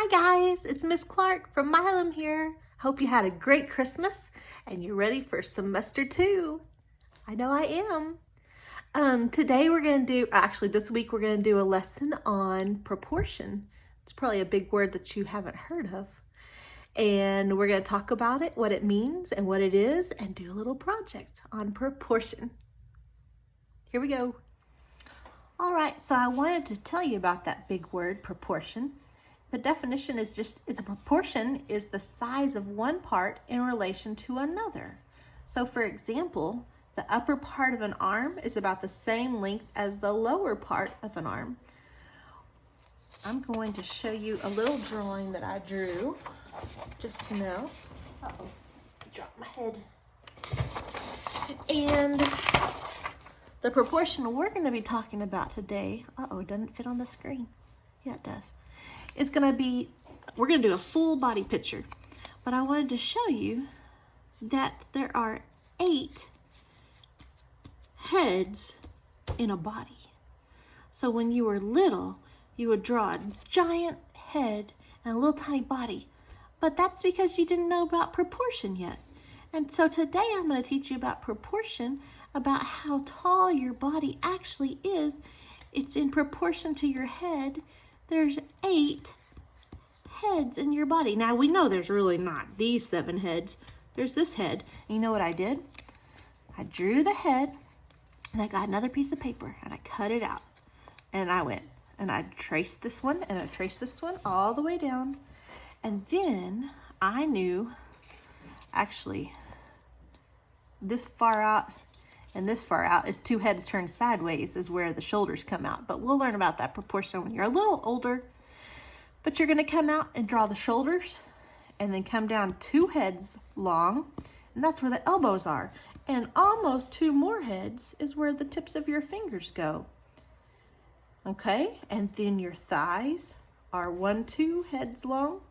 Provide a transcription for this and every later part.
Hi guys, it's Miss Clark from Milam here. Hope you had a great Christmas and you're ready for semester 2. I know I am. Today we're going to do, actually this week we're going to do a lesson on proportion. It's probably a big word that you haven't heard of. And we're going to talk about it, what it means and what it is, and do a little project on proportion. Here we go. All right, so I wanted to tell you about that big word, proportion. The definition is the proportion is the size of one part in relation to another. So for example, the upper part of an arm is about the same length as the lower part of an arm. I'm going to show you a little drawing that I drew just now. Uh-oh, I dropped my head. And the proportion we're going to be talking about today, it doesn't fit on the screen. Yeah, it does. It's going to be, we're going to do a full body picture. But I wanted to show you that there are 8 heads in a body. So when you were little, you would draw a giant head and a little tiny body. But that's because you didn't know about proportion yet. And so today I'm going to teach you about proportion, about how tall your body actually is. It's in proportion to your head. There's 8 heads in your body. Now we know there's really not these 7 heads. There's this head. And you know what I did? I drew the head and I got another piece of paper and I cut it out. And I went and I traced this one and I traced this one all the way down. And then I knew, actually, this far out and this far out is 2 heads turned sideways is where the shoulders come out. But we'll learn about that proportion when you're a little older. But you're going to come out and draw the shoulders and then come down 2 heads long. And that's where the elbows are. And almost 2 more heads is where the tips of your fingers go. Okay? And then your thighs are 2 heads long.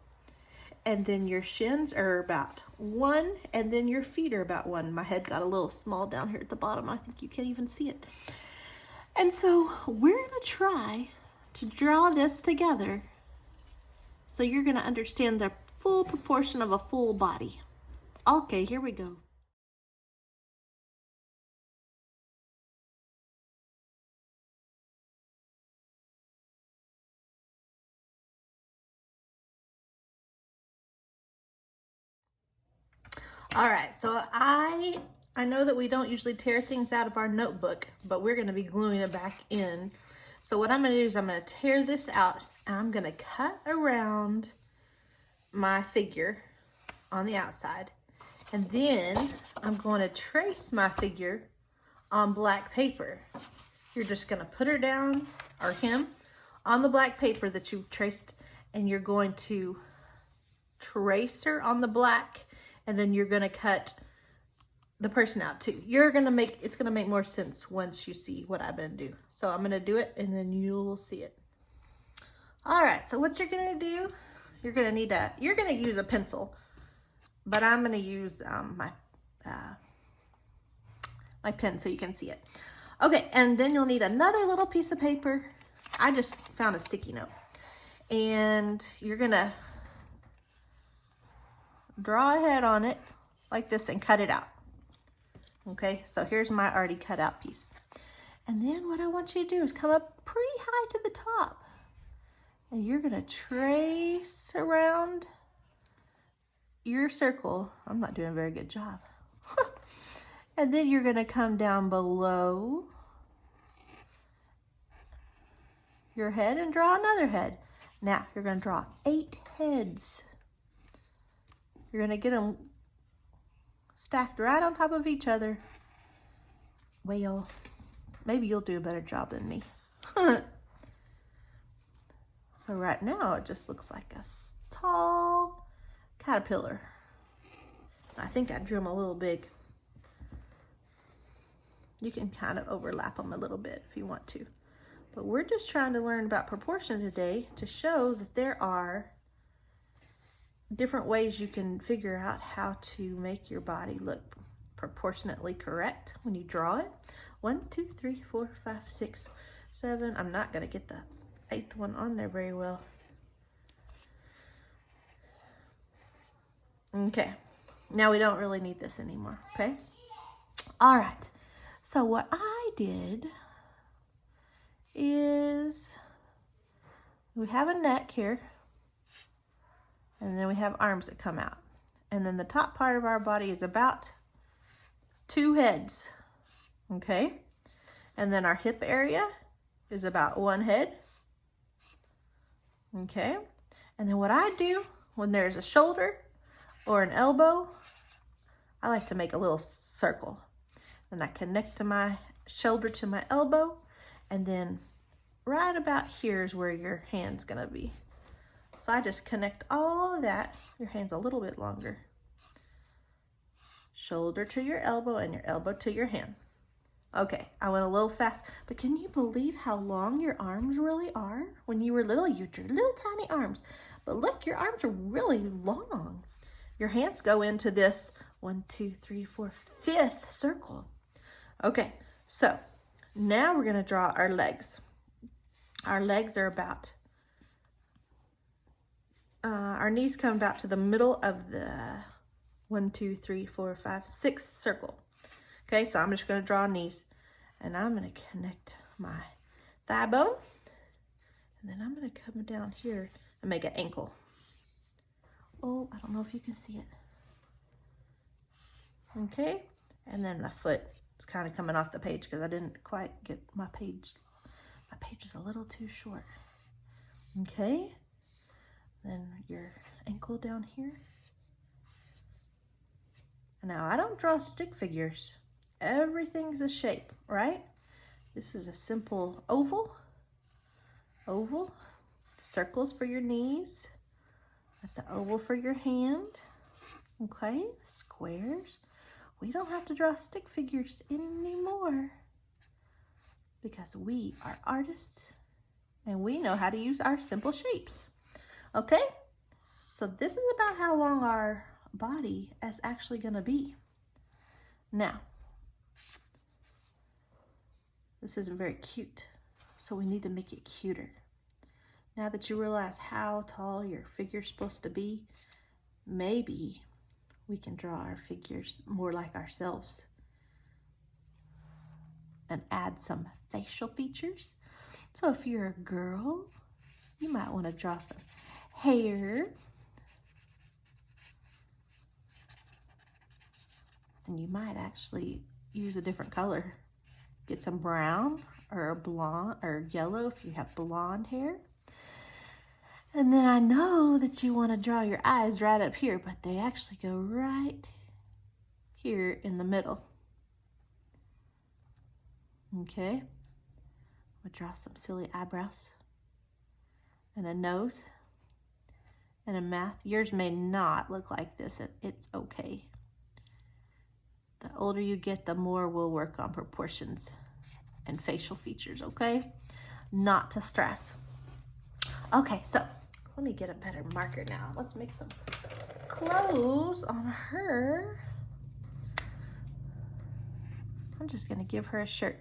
And then your shins are about 1, and then your feet are about 1. My head got a little small down here at the bottom. I think you can't even see it. And so we're going to try to draw this together so you're going to understand the full proportion of a full body. Okay, here we go. All right, so I know that we don't usually tear things out of our notebook, but we're going to be gluing it back in. So what I'm going to do is I'm going to tear this out and I'm going to cut around my figure on the outside. And then I'm going to trace my figure on black paper. You're just going to put her down, or him, on the black paper that you've traced, and you're going to trace her on the black, and then you're going to cut the person out too. It's going to make more sense once you see what I'm going to do. So I'm going to do it and then you'll see it. All right, so what you're going to do, you're going to use a pencil, but I'm going to use my pen so you can see it. Okay, and then you'll need another little piece of paper. I just found a sticky note. And you're going to draw a head on it like this and cut it out. Okay, so here's my already cut out piece. And then what I want you to do is come up pretty high to the top. And you're going to trace around your circle. I'm not doing a very good job. And then you're going to come down below your head and draw another head. Now you're going to draw 8 heads. You're going to get them stacked right on top of each other. Well, maybe you'll do a better job than me. So right now it just looks like a tall caterpillar. I think I drew them a little big. You can kind of overlap them a little bit if you want to. But we're just trying to learn about proportion today to show that there are different ways you can figure out how to make your body look proportionately correct when you draw it. 1, 2, 3, 4, 5, 6, 7. I'm not going to get the 8th one on there very well. Okay, now we don't really need this anymore, okay? All right, so what I did is we have a neck here, and then we have arms that come out. And then the top part of our body is about 2 heads, okay? And then our hip area is about 1 head, okay? And then what I do when there's a shoulder or an elbow, I like to make a little circle. And I connect to my shoulder to my elbow, and then right about here is where your hand's gonna be. So I just connect all of that. Your hand's a little bit longer. Shoulder to your elbow and your elbow to your hand. Okay, I went a little fast, but can you believe how long your arms really are? When you were little, you drew little tiny arms, but look, your arms are really long. Your hands go into this 1, 2, 3, 4, 5th circle. Okay, so now we're gonna draw our legs. Our legs are about, our knees come about to the middle of the 1, 2, 3, 4, 5, 6th circle. Okay, so I'm just gonna draw knees, and I'm gonna connect my thigh bone, and then I'm gonna come down here and make an ankle. Oh, I don't know if you can see it. Okay, and then the foot is kind of coming off the page because I didn't quite get my page. My page is a little too short. Okay, then your ankle down here. Now, I don't draw stick figures. Everything's a shape, right? This is a simple oval. Oval. Circles for your knees. That's an oval for your hand. Okay, squares. We don't have to draw stick figures anymore because we are artists and we know how to use our simple shapes. Okay, so this is about how long our body is actually going to be. Now, this isn't very cute, so we need to make it cuter. Now that you realize how tall your figure's supposed to be, maybe we can draw our figures more like ourselves and add some facial features. So if you're a girl, you might want to draw some hair. And you might actually use a different color. Get some brown or a blonde or yellow if you have blonde hair. And then I know that you want to draw your eyes right up here, but they actually go right here in the middle. Okay. We'll draw some silly eyebrows and a nose and a mouth. Yours may not look like this, and it's okay. The older you get, the more we'll work on proportions and facial features, okay? Not to stress. Okay, so let me get a better marker now. Let's make some clothes on her. I'm just gonna give her a shirt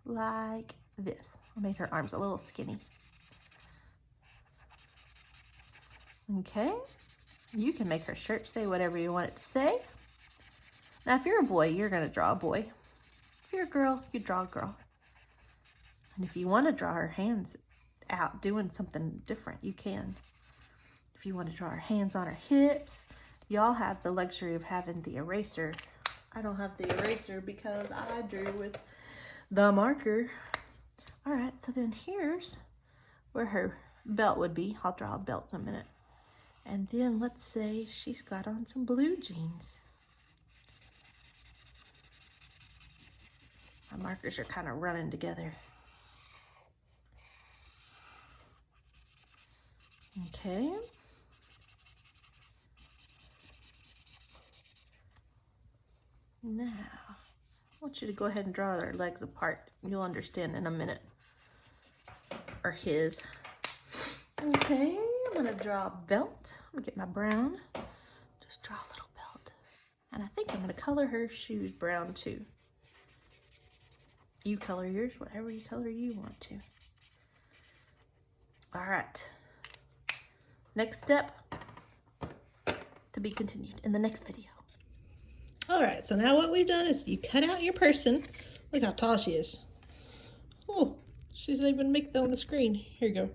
like this. I made her arms a little skinny. Okay, you can make her shirt say whatever you want it to say. Now, if you're a boy, you're gonna draw a boy. If you're a girl, you draw a girl. And if you wanna draw her hands out doing something different, you can. If you wanna draw her hands on her hips, y'all have the luxury of having the eraser. I don't have the eraser because I drew with the marker. All right, so then here's where her belt would be. I'll draw a belt in a minute. And then let's say she's got on some blue jeans. My markers are kind of running together. Okay. Now, I want you to go ahead and draw their legs apart. You'll understand in a minute. Or his. Okay, I'm gonna draw a belt. I'm gonna get my brown. Just draw a little belt. And I think I'm gonna color her shoes brown too. You color yours, whatever you color you want to. All right. Next step, To be continued in the next video. All right, so now what we've done is you cut out your person. Look how tall she is. Oh, she doesn't even make that on the screen. Here you go.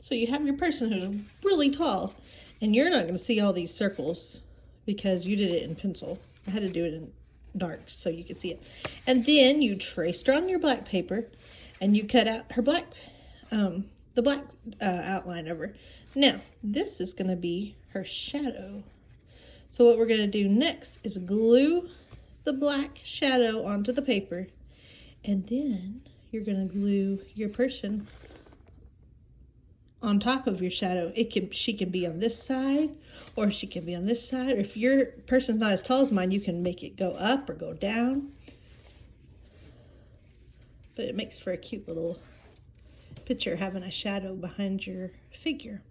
So you have your person who's really tall, and you're not going to see all these circles because you did it in pencil. I had to do it in dark so you could see it. And then you traced her on your black paper, and you cut out her black, the black outline of her. Now, this is going to be her shadow. So what we're going to do next is glue the black shadow onto the paper, and then you're going to glue your person on top of your shadow. She can be on this side, or she can be on this side. Or if your person's not as tall as mine, you can make it go up or go down. But it makes for a cute little picture having a shadow behind your figure.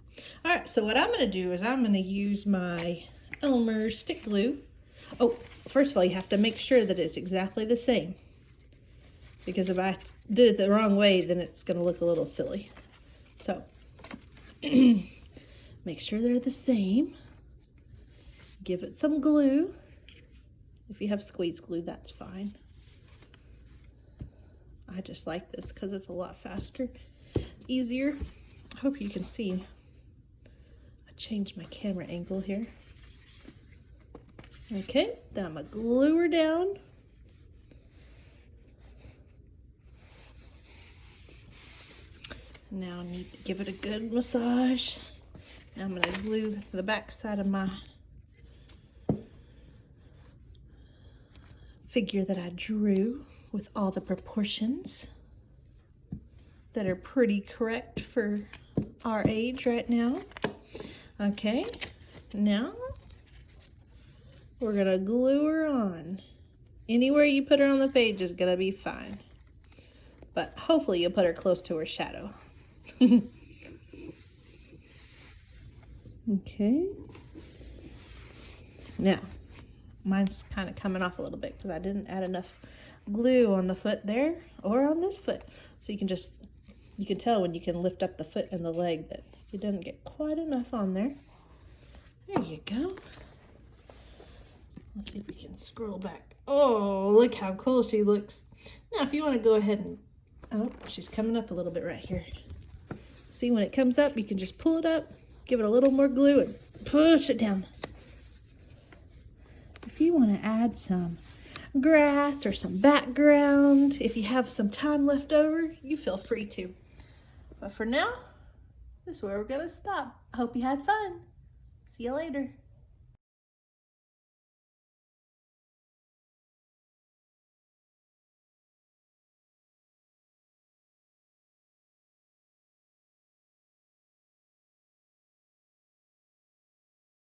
All right, so what I'm going to do is I'm going to use my Elmer stick glue. Oh, first of all, you have to make sure that it's exactly the same, because if I did it the wrong way, then it's going to look a little silly. So make sure they're the same. Give it some glue. If you have squeeze glue, that's fine. I just like this because it's a lot faster, easier. I hope you can see. I changed my camera angle here. Okay, then I'm going to glue her down. Now I need to give it a good massage. Now I'm going to glue the back side of my figure that I drew with all the proportions that are pretty correct for our age right now. Okay, now we're going to glue her on. Anywhere you put her on the page is going to be fine. But hopefully you'll put her close to her shadow. Okay. Now, mine's kind of coming off a little bit because I didn't add enough glue on the foot there or on this foot. So you can tell when you can lift up the foot and the leg that you didn't get quite enough on there. There you go. Let's see if we can scroll back. Oh, look how cool she looks. Now, if you want to go ahead and, oh, she's coming up a little bit right here. See, when it comes up, you can just pull it up, give it a little more glue, and push it down. If you want to add some grass or some background, if you have some time left over, you feel free to. But for now, this is where we're going to stop. I hope you had fun. See you later.